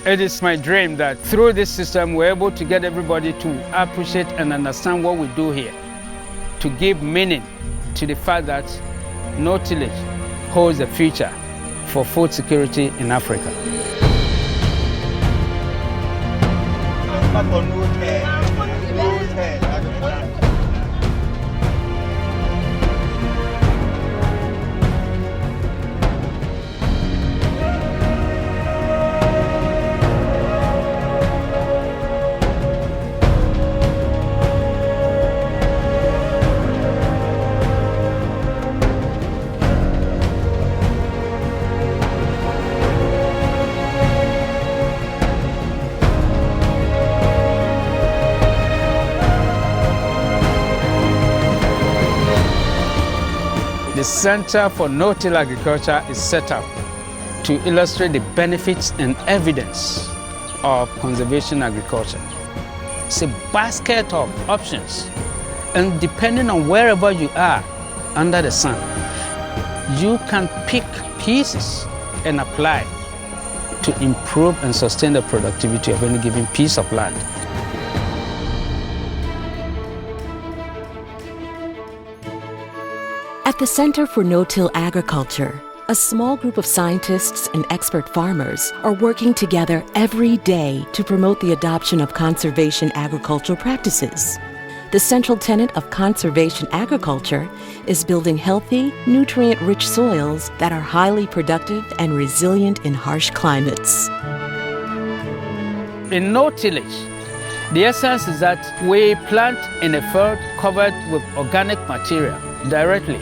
It is my dream that through this system, we're able to get everybody to appreciate and understand what we do here, to give meaning to the fact that no tillage holds the future for food security in Africa. The Center for No-Till Agriculture is set up to illustrate the benefits and evidence of conservation agriculture. It's a basket of options, and depending on wherever you are under the sun, you can pick pieces and apply to improve and sustain the productivity of any given piece of land. At the Center for No-Till Agriculture, a small group of scientists and expert farmers are working together every day to promote the adoption of conservation agricultural practices. The central tenet of conservation agriculture is building healthy, nutrient-rich soils that are highly productive and resilient in harsh climates. In no-tillage, the essence is that we plant in a field covered with organic material directly,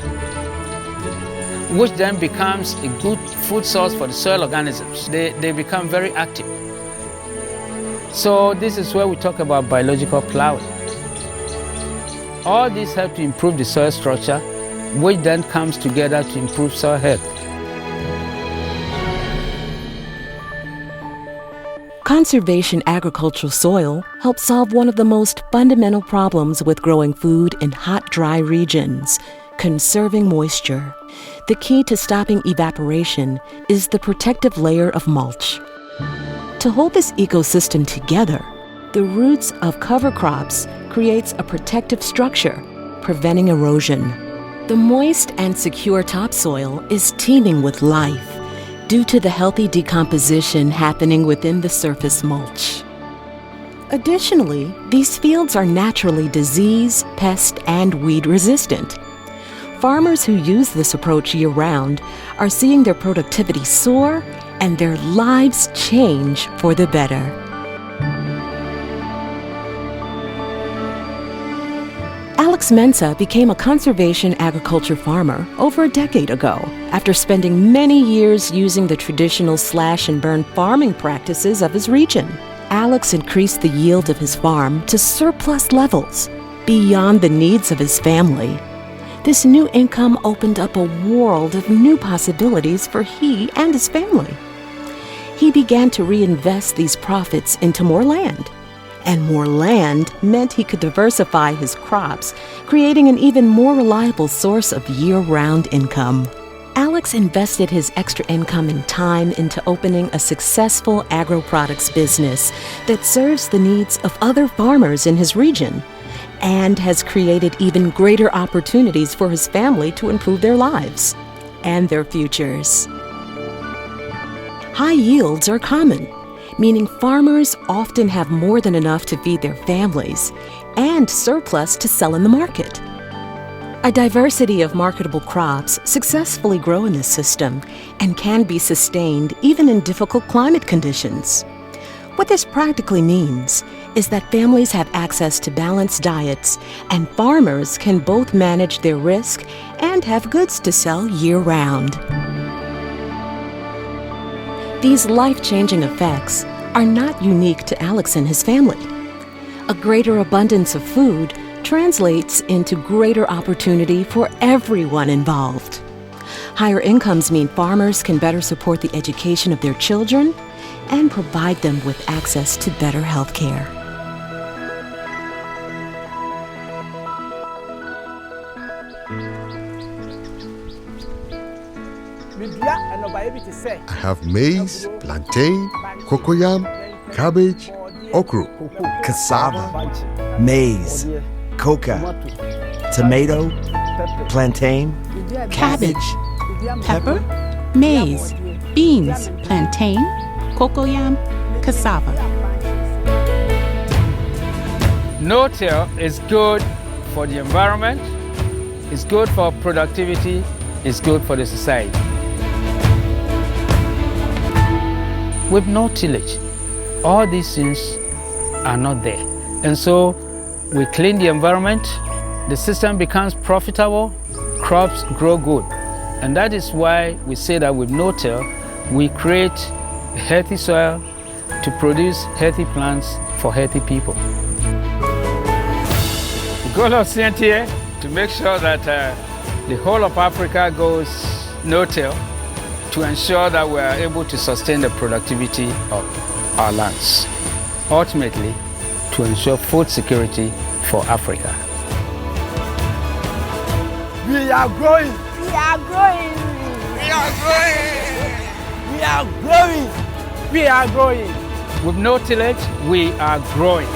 which then becomes a good food source for the soil organisms. They become very active. So this is where we talk about biological plowing. All these help to improve the soil structure, which then comes together to improve soil health. Conservation agricultural soil helps solve one of the most fundamental problems with growing food in hot, dry regions: conserving moisture. The key to stopping evaporation is the protective layer of mulch. To hold this ecosystem together, the roots of cover crops creates a protective structure, preventing erosion. The moist and secure topsoil is teeming with life due to the healthy decomposition happening within the surface mulch. Additionally, these fields are naturally disease, pest, and weed resistant. Farmers who use this approach year-round are seeing their productivity soar and their lives change for the better. Alex Mensah became a conservation agriculture farmer over a decade ago after spending many years using the traditional slash-and-burn farming practices of his region. Alex increased the yield of his farm to surplus levels beyond the needs of his family. This new income opened up a world of new possibilities for he and his family. He began to reinvest these profits into more land. And more land meant he could diversify his crops, creating an even more reliable source of year-round income. Alex invested his extra income and time into opening a successful agro-products business that serves the needs of other farmers in his region, and has created even greater opportunities for his family to improve their lives and their futures. High yields are common, meaning farmers often have more than enough to feed their families and surplus to sell in the market. A diversity of marketable crops successfully grow in this system and can be sustained even in difficult climate conditions. What this practically means is that families have access to balanced diets, and farmers can both manage their risk and have goods to sell year-round. These life-changing effects are not unique to Alex and his family. A greater abundance of food translates into greater opportunity for everyone involved. Higher incomes mean farmers can better support the education of their children and provide them with access to better health care. Media I have maize, plantain, cocoyam, cabbage, okra, cassava, maize, coca, tomato, plantain, cabbage, pepper, maize, beans, plantain, cocoyam, cassava. No-till is good for the environment, it's good for productivity, it's good for the society. With no tillage, all these things are not there. And so we clean the environment, the system becomes profitable, crops grow good. And that is why we say that with no-till, we create a healthy soil to produce healthy plants for healthy people. The goal of CNTA to make sure that the whole of Africa goes no-till, to ensure that we are able to sustain the productivity of our lands. Ultimately, to ensure food security for Africa. We are growing. We are growing. We are growing. We are growing. We are growing. With no tillage, we are growing.